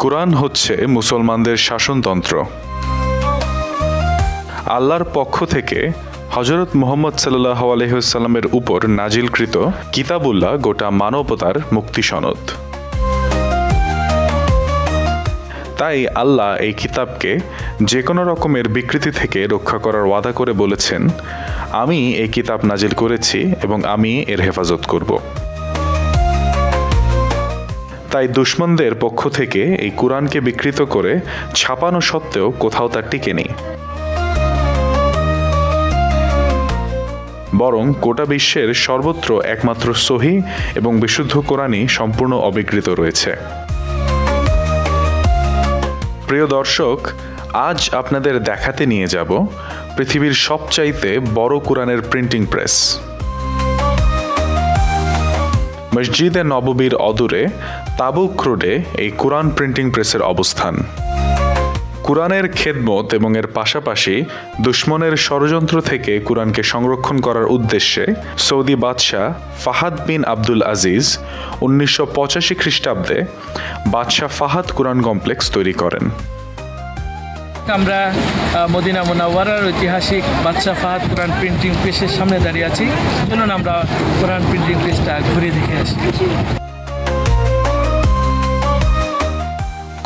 কুরআন হচ্ছে মুসলমানদের শাসনতন্ত্র। আল্লাহর পক্ষ থেকে হযরত মুহাম্মদ সাল্লাল্লাহু আলাইহি ওয়াসাল্লামের উপর নাজিলকৃত কিতাবুল্লাহ গোটা মানবতার মুক্তি সনদ। তাই আল্লাহ এই কিতাবকে যে কোনো রকমের বিকৃতি থেকে রক্ষা করার ওয়াদা করে বলেছেন, আমি এই কিতাব নাজিল করেছি এবং আমি এর হেফাজত করব। তাই দুশমনদের পক্ষ থেকে এই কুরআনকে বিকৃত করে ছাপানো সত্ত্বেও কোথাও তা টিকে নেই, বরং গোটা বিশ্বের সর্বত্র একমাত্র সহিহ এবং বিশুদ্ধ কোরআনই সম্পূর্ণ অবিকৃত রয়েছে। প্রিয় দর্শক, আজ আপনাদের দেখাতে নিয়ে যাব পৃথিবীর সবচাইতে বড় কোরআনের প্রিন্টিং প্রেস। মসজিদে নববীর অদূরে তাবুক রোডে এই কোরআন প্রিন্টিং প্রেসের অবস্থান। কোরআনের খেদমত এবং এর পাশাপাশি দুশমনের ষড়যন্ত্র থেকে কোরআনকে সংরক্ষণ করার উদ্দেশ্যে সৌদি বাদশাহ ফাহাদ বিন আব্দুল আজিজ 1985 খ্রিস্টাব্দে বাদশাহ ফাহাদ কোরআন কমপ্লেক্স তৈরি করেন। আমরা মদিনা মুনাওয়ারার ঐতিহাসিক বাদশাহ ফাহাদ কোরআন প্রিন্টিং প্রেসের সামনে দাঁড়িয়ে আছি। চলুন আমরা কোরআন প্রিন্টিং প্রেসটা ঘুরে দেখে আসি।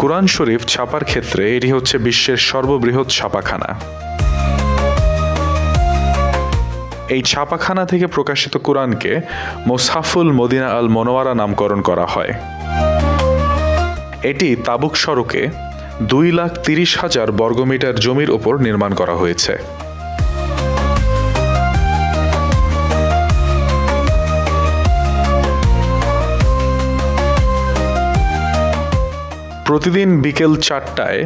কোরআন শরীফ ছাপার ক্ষেত্রে এটি হচ্ছে বিশ্বের সর্ববৃহৎ ছাপাখানা। এই ছাপাখানা থেকে প্রকাশিত কোরআনকে মুসহাফুল মদিনা আল মুনাওয়ারা নামকরণ করা হয়। এটি তাবুক সড়কে 2,30,000 বর্গমিটার জমির উপর নির্মাণ করা হয়েছে। প্রতিদিন বিকেল 4টায়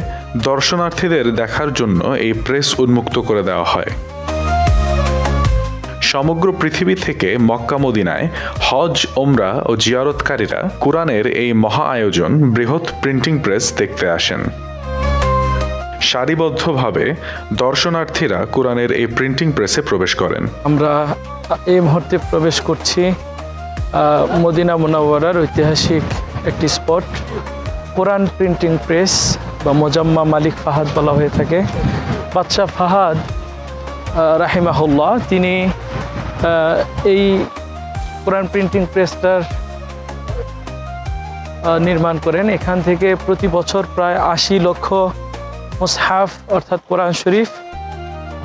দর্শনার্থীদের দেখার জন্য এই প্রেস উন্মুক্ত করে দেওয়া হয়। সমগ্র পৃথিবী থেকে মক্কা মদিনায় হজ, ওমরা ও জিয়ারতকারীরা কোরআনের এই মহা আয়োজন বৃহৎ প্রিন্টিং প্রেস দেখতে আসেন। সারিবদ্ধভাবে দর্শনার্থীরা কোরআনের এই প্রিন্টিং প্রেসে প্রবেশ করেন। আমরা এই মুহূর্তে প্রবেশ করছি মদিনা মুনাওয়ারার ঐতিহাসিক একটি স্পট, কোরআন প্রিন্টিং প্রেস বা মোজাম্মা মালিক ফাহাদ বলা হয়ে থাকে। বাদশাহ ফাহাদ রাহিমাহুল্লাহ তিনি এই কোরআন প্রিন্টিং প্রেসটার নির্মাণ করেন। এখান থেকে প্রতি বছর প্রায় 80 লক্ষ মুসহাফ অর্থাৎ কোরআন শরীফ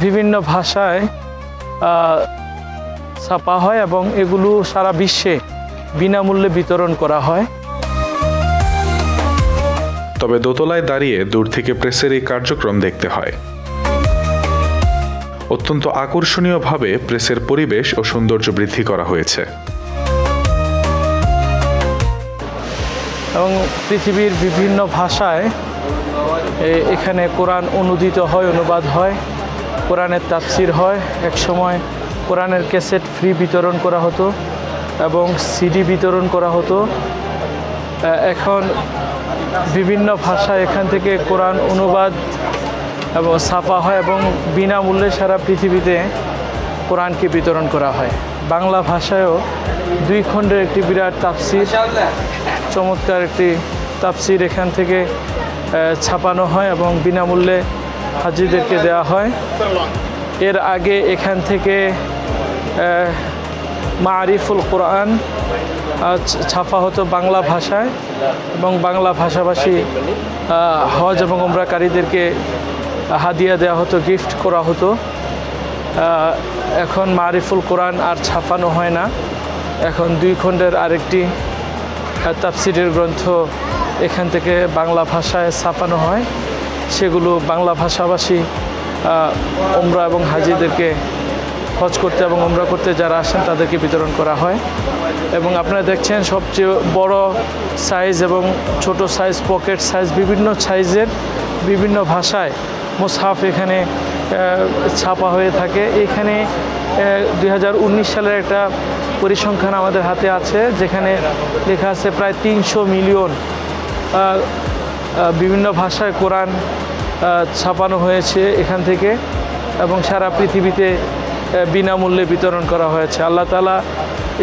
বিভিন্ন ভাষায় ছাপা হয় এবং এগুলো সারা বিশ্বে বিনামূল্যে বিতরণ করা হয়। তবে দোতলায় দাঁড়িয়ে দূর থেকে প্রেসের এই কার্যক্রম দেখতে হয়। অত্যন্ত আকর্ষণীয়ভাবে প্রেসের পরিবেশ ও সৌন্দর্য বৃদ্ধি করা হয়েছে এবং পৃথিবীর বিভিন্ন ভাষায় এখানে কোরআন অনুদিত হয়, অনুবাদ হয়, কোরআনের তাফসির হয়। একসময় কোরআনের ক্যাসেট ফ্রি বিতরণ করা হতো এবং সিডি বিতরণ করা হতো। এখন বিভিন্ন ভাষায় এখান থেকে কোরআন অনুবাদ এবং ছাপা হয় এবং বিনামূল্যে সারা পৃথিবীতে কোরআনকে বিতরণ করা হয়। বাংলা ভাষায়ও 2 খণ্ডের একটি বিরাট তাফসির, চমৎকার একটি তাফসির এখান থেকে ছাপানো হয় এবং বিনামূল্যে হাজিদেরকে দেওয়া হয়। এর আগে এখান থেকে মারিফুল কোরআন ছাপা হতো বাংলা ভাষায় এবং বাংলা ভাষাভাষী হজ এবং উমরাকারীদেরকে হাদিয়া দেওয়া হতো, গিফট করা হতো। এখন মারিফুল কোরআন আর ছাপানো হয় না। এখন 2 খণ্ডের আরেকটি তাফসিরের গ্রন্থ এখান থেকে বাংলা ভাষায় ছাপানো হয়। সেগুলো বাংলা ভাষাভাষী উমরা এবং হাজিদেরকে, হজ করতে এবং উমরা করতে যারা আসেন তাদেরকে বিতরণ করা হয়। এবং আপনারা দেখছেন সবচেয়ে বড় সাইজ এবং ছোট সাইজ, পকেট সাইজ, বিভিন্ন সাইজের বিভিন্ন ভাষায় মুসহাফ এখানে ছাপা হয়ে থাকে। এখানে 2019 সালের একটা পরিসংখ্যান আমাদের হাতে আছে, যেখানে লেখা আছে প্রায় 300 মিলিয়ন বিভিন্ন ভাষায় কোরআন ছাপানো হয়েছে এখান থেকে এবং সারা পৃথিবীতে বিনামূল্যে বিতরণ করা হয়েছে। আল্লাহ তাআলা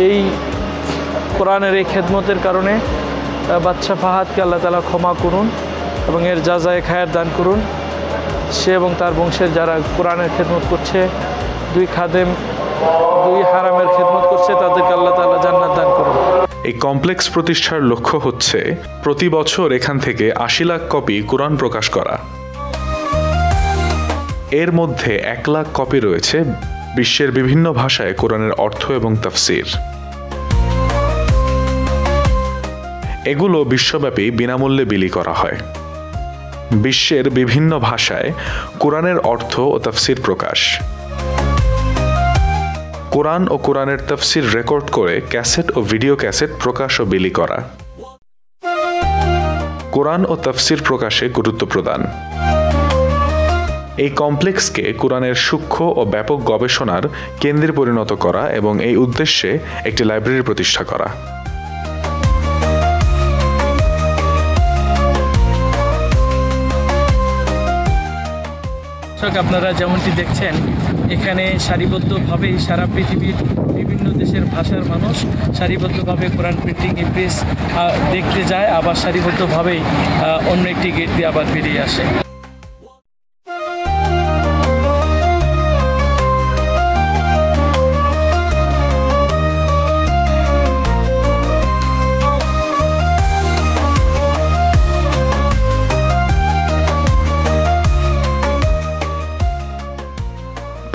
এই কোরআনের এই খেদমতের কারণে বাদশাহ ফাহাদকে আল্লাহ তাআলা ক্ষমা করুন এবং এর যাজায়ে খায়ের দান করুন। সে এবং তার বংশের যারা কোরআনের খেদমত করছে, 2 খাদেম 2 হারামের খেদমত করছে, তাদেরকে আল্লাহ তাআলা জান্নাত দান করুন। এই কমপ্লেক্স প্রতিষ্ঠার লক্ষ্য হচ্ছে প্রতি বছর এখান থেকে 80 লাখ কপি কোরআন প্রকাশ করা। এর মধ্যে 1 লাখ কপি রয়েছে বিশ্বের বিভিন্ন ভাষায় কোরআনের অর্থ এবং তাফসীর। এগুলো বিশ্বব্যাপী বিনামূল্যে বিলি করা হয়। বিশ্বের বিভিন্ন ভাষায় কোরআনের অর্থ ও তাফসীর প্রকাশ। কোরআন ও কোরআনের তাফসীর রেকর্ড করে ক্যাসেট ও ভিডিও ক্যাসেট প্রকাশ ও বিলি করা। কোরআন ও তাফসীর প্রকাশে গুরুত্ব প্রদান। এই কমপ্লেক্সকে কোরআনের সূক্ষ্ম ও ব্যাপক গবেষণার কেন্দ্রে পরিণত করা এবং এই উদ্দেশ্যে একটি লাইব্রেরি প্রতিষ্ঠা করা। আপনারা যেমনটি দেখছেন, এখানে সারিবদ্ধভাবেই সারা পৃথিবীর বিভিন্ন দেশের ভাষার মানুষ সারিবদ্ধভাবে কোরআন প্রিন্টিং প্রেস দেখতে যায়, আবার সারিবদ্ধভাবেই অন্য একটি গেট দিয়ে আবার বেরিয়ে আসে।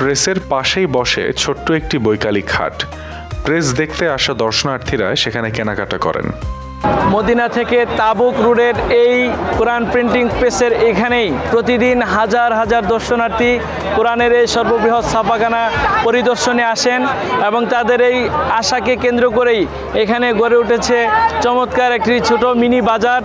প্রেসের পাশেই বসে ছোট্ট একটি বৈকালিক হাট। প্রেস দেখতে আসা দর্শনার্থীরা সেখানে কেনাকাটা করেন। মদিনা থেকে তাবুক রোডের এই কোরআন প্রিন্টিং প্রেসের এখানেই প্রতিদিন হাজার হাজার দর্শনার্থী কোরআনের এই সর্ববৃহৎ ছাপাখানা পরিদর্শনে আসেন এবং তাদের এই আশাকে কেন্দ্র করেই এখানে গড়ে উঠেছে চমৎকার একটি ছোট মিনি বাজার।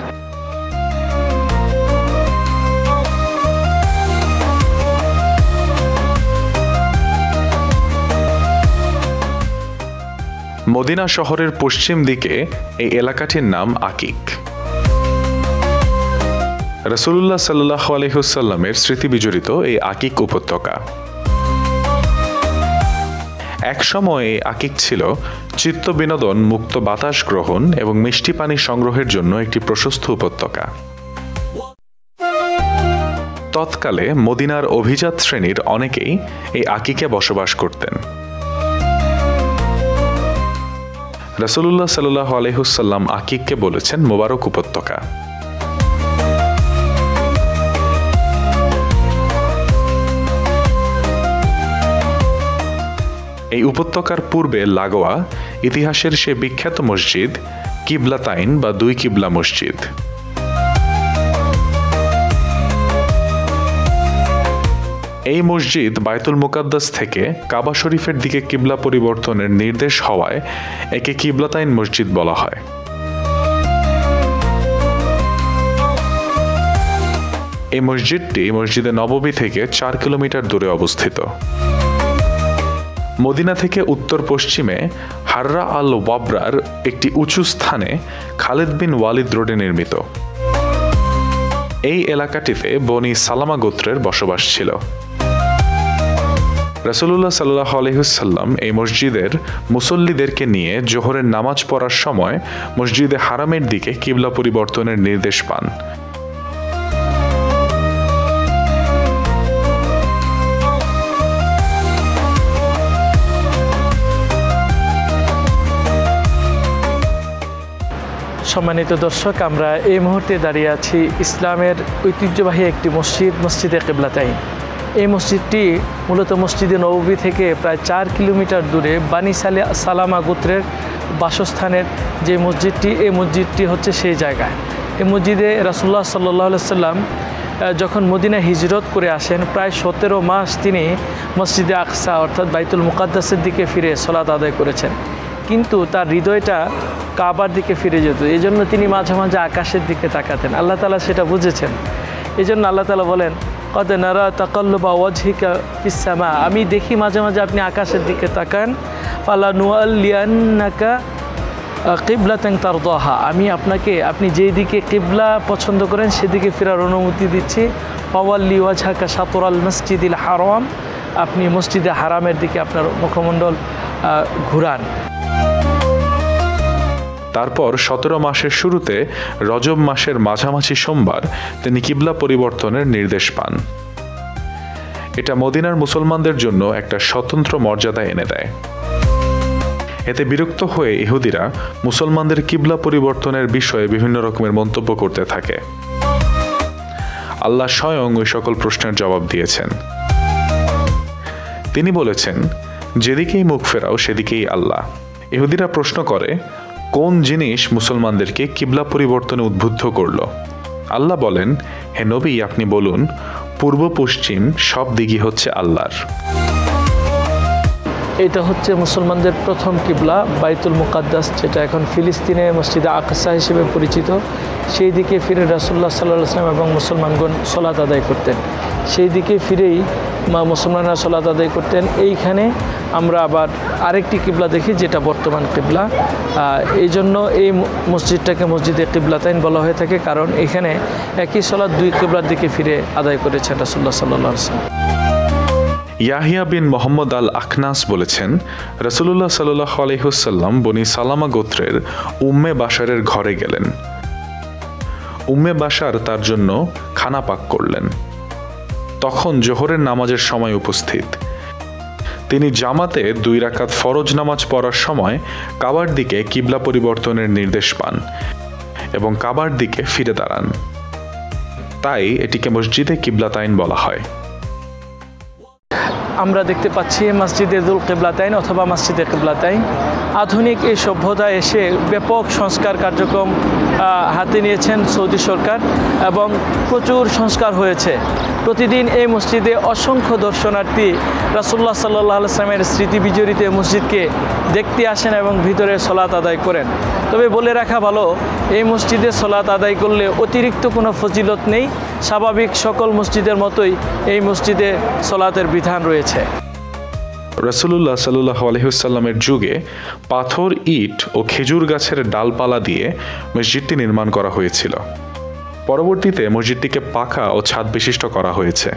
মদিনা শহরের পশ্চিম দিকে এই এলাকাটির নাম আকিক। রাসূলুল্লাহ সাল্লাল্লাহু আলাইহি ওয়াসাল্লামের স্মৃতি বিজড়িত এই আকিক উপত্যকা। একসময় এই আকিক ছিল চিত্ত বিনোদন, মুক্ত বাতাস গ্রহণ এবং মিষ্টি পানি সংগ্রহের জন্য একটি প্রশস্ত উপত্যকা। তৎকালে মদিনার অভিজাত শ্রেণীর অনেকেই এই আকিকে বসবাস করতেন। রাসূলুল্লাহ সাল্লাল্লাহু আলাইহি ওয়াসাল্লাম আকিককে বলেছেন মোবারক উপত্যকা। এই উপত্যকার পূর্বে লাগোয়া ইতিহাসের সে বিখ্যাত মসজিদ কিবলাতাইন বা 2 কিবলা মসজিদ। এই মসজিদ বায়তুল মুকাদ্দাস থেকে কাবা শরীফের দিকে কিবলা পরিবর্তনের নির্দেশ হওয়ায় একে কিবলাতাইন মসজিদ বলা হয়। এই মসজিদটি মসজিদে নববী থেকে 4 কিলোমিটার দূরে অবস্থিত। মদিনা থেকে উত্তর পশ্চিমে হাররা আল ওয়াবরার একটি উঁচু স্থানে খালিদ বিন ওয়ালিদ রোডে নির্মিত। এই এলাকাটিতে বনি সালামা গোত্রের বসবাস ছিল। রাসূলুল্লাহ সাল্লাল্লাহু আলাইহি ওয়াসাল্লাম এই মসজিদের মুসল্লিদেরকে নিয়ে জোহরের নামাজ পড়ার সময় মসজিদে হারামের দিকে কিবলা পরিবর্তনের নির্দেশ পান। সম্মানিত দর্শক, আমরা এই মুহূর্তে দাঁড়িয়ে আছি ইসলামের ঐতিহ্যবাহী একটি মসজিদ, মসজিদে কিবলাতাইন। এই মসজিদটি মূলত মসজিদে নববী থেকে প্রায় 4 কিলোমিটার দূরে বানি সালামা গোত্রের বাসস্থানের যে মসজিদটি, এই মসজিদটি হচ্ছে সেই জায়গায়। এই মসজিদে রাসূলুল্লাহ সাল্লাল্লাহু আলাইহি ওয়াসাল্লাম যখন মদিনা হিজরত করে আসেন, প্রায় 17 মাস তিনি মসজিদে আকসা অর্থাৎ বাইতুল মুকাদ্দাসের দিকে ফিরে সালাত আদায় করেছেন, কিন্তু তার হৃদয়টা কাবার দিকে ফিরে যেত। এই জন্য তিনি মাঝে মাঝে আকাশের দিকে তাকাতেন। আল্লাহ তাআলা সেটা বুঝেছেন। এই জন্য আল্লাহ তাআলা বলেন, কদ নারা তাকাল্লুবা ওয়াজহিকা ফিস সামা, আমি দেখি মাঝে মাঝে আপনি আকাশের দিকে তাকান। ফালা নুআল্লিয়ান্নাকা কিবলাতান তারদাহা, আমি আপনাকে আপনি যেই দিকে কিবলা পছন্দ করেন সেদিকে ফেরার অনুমতি দিচ্ছি। ফাওয়াল্লি ওয়াজহাকা শাতরাল মসজিদিল হারাম, আপনি মসজিদে হারামের দিকে আপনার মুখমণ্ডল ঘুরান। তারপর 17 মাসের শুরুতে রজব মাসের মাঝামাঝি সোমবার তিনি কিবলা পরিবর্তনের নির্দেশ পান। এটা মদিনার মুসলমানদের জন্য একটা স্বতন্ত্র মর্যাদা এনে দেয়। এতে বিরক্ত হয়ে ইহুদিরা মুসলমানদের কিবলা পরিবর্তনের বিষয়ে বিভিন্ন রকমের মন্তব্য করতে থাকে। আল্লাহ স্বয়ং ওই সকল প্রশ্নের জবাব দিয়েছেন। তিনি বলেছেন, যেদিকেই মুখ ফেরাও সেদিকেই আল্লাহ। ইহুদিরা প্রশ্ন করে, কোন জিনিস মুসলমানদেরকে কিবলা পরিবর্তনে উদ্বুদ্ধ করল? আল্লাহ বলেন, হে নবী, আপনি বলুন, পূর্ব পশ্চিম সব দিকই হচ্ছে আল্লাহর। এটা হচ্ছে মুসলমানদের প্রথম কিবলা, বাইতুল মুকাদ্দাস, যেটা এখন ফিলিস্তিনে মসজিদে আকসা হিসেবে পরিচিত। সেই দিকে ফিরে রাসূলুল্লাহ সাল্লাল্লাহু আলাইহি ওয়াসাল্লাম এবং মুসলমানগণ সালাত আদায় করতেন। সেই দিকে ফিরেই মুসলমানরা সালাত আদায় করতেন। এইখানে আমরা আবার আরেকটি কিবলা দেখি, যেটা বর্তমান কিবলা। এই জন্য এই মসজিদটাকে মসজিদে কিবলাতাইন বলা হয়ে থাকে, কারণ এখানে একই সালাত দুই কিবলার দিকে ফিরে আদায় করেছেন রাসূলুল্লাহ সাল্লাল্লাহু আলাইহি ওয়াসাল্লাম। ইয়াহিয়া বিন মোহাম্মদ আল আখনাস বলেছেন, রাসূলুল্লাহ সাল্লাল্লাহু আলাইহি ওয়াসাল্লাম বনি সালামা গোত্রের উম্মে বাশারের ঘরে গেলেন। উম্মে বাশার তার জন্য খানা পাক করলেন। তখন জোহরের নামাজের সময় উপস্থিত। তিনি জামাতে 2 রাকাত ফরজ নামাজ পড়ার সময় কাবার দিকে কিবলা পরিবর্তনের নির্দেশ পান এবং কাবার দিকে ফিরে দাঁড়ান। তাই এটিকে মসজিদে কিবলাতাইন বলা হয়। আমরা দেখতে পাচ্ছি মসজিদে দুল কিবলাতাইন অথবা মসজিদে কিবলাতাইন। আধুনিক এই সভ্যতা এসে ব্যাপক সংস্কার কার্যক্রম হাতে নিয়েছেন সৌদি সরকার এবং প্রচুর সংস্কার হয়েছে। প্রতিদিন এই মসজিদে অসংখ্য দর্শনার্থী রাসূলুল্লাহ সাল্লাল্লাহু আলাইহি ওয়াসাল্লামের স্মৃতি বিজড়িত মসজিদকে দেখতে আসেন এবং ভিতরে সলাত আদায় করেন। তবে বলে রাখা ভালো, এই মসজিদে সলাত আদায় করলে অতিরিক্ত কোনো ফজিলত নেই। স্বাভাবিক সকল মসজিদের মতোই এই মসজিদে সলাতের বিধান রয়েছে। রাসূলুল্লাহ সাল্লাল্লাহু আলাইহি ওয়াসাল্লামের যুগে পাথর, ইট ও খেজুর গাছের ডালপালা দিয়ে মসজিদটি নির্মাণ করা হয়েছিল। পরবর্তীতে মসজিদটিকে পাকা ও ছাদ বিশিষ্ট করা হয়েছে।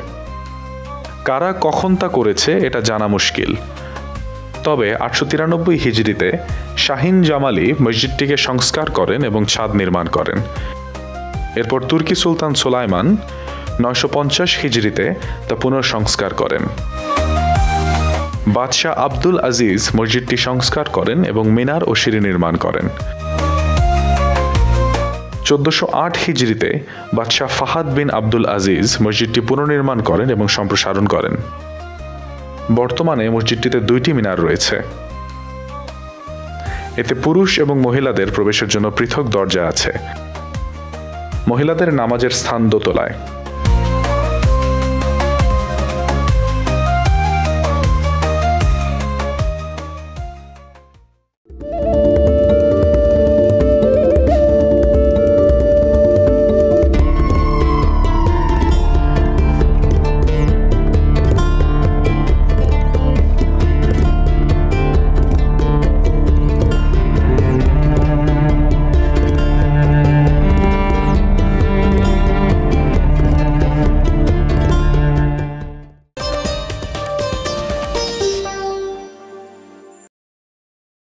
কারা কখন তা করেছে এটা জানা মুশকিল। তবে 893 হিজরিতে শাহিন জামালি মসজিদটিকে সংস্কার করেন এবং ছাদ নির্মাণ করেন। এরপর তুর্কি সুলতান সুলাইমান 950 হিজরিতে তা পুনঃসংস্কার করেন। বাদশাহ আব্দুল আজিজ মসজিদটি সংস্কার করেন এবং মিনার ও সিঁড়ি নির্মাণ করেন। 1408 হিজরিতে বাদশাহ ফাহাদ বিন আব্দুল আজিজ মসজিদটি পুনর্নির্মাণ করেন এবং সম্প্রসারণ করেন। বর্তমানে মসজিদটিতে 2টি মিনার রয়েছে। এতে পুরুষ এবং মহিলাদের প্রবেশের জন্য পৃথক দরজা আছে। মহিলাদের নামাজের স্থান দোতলায়।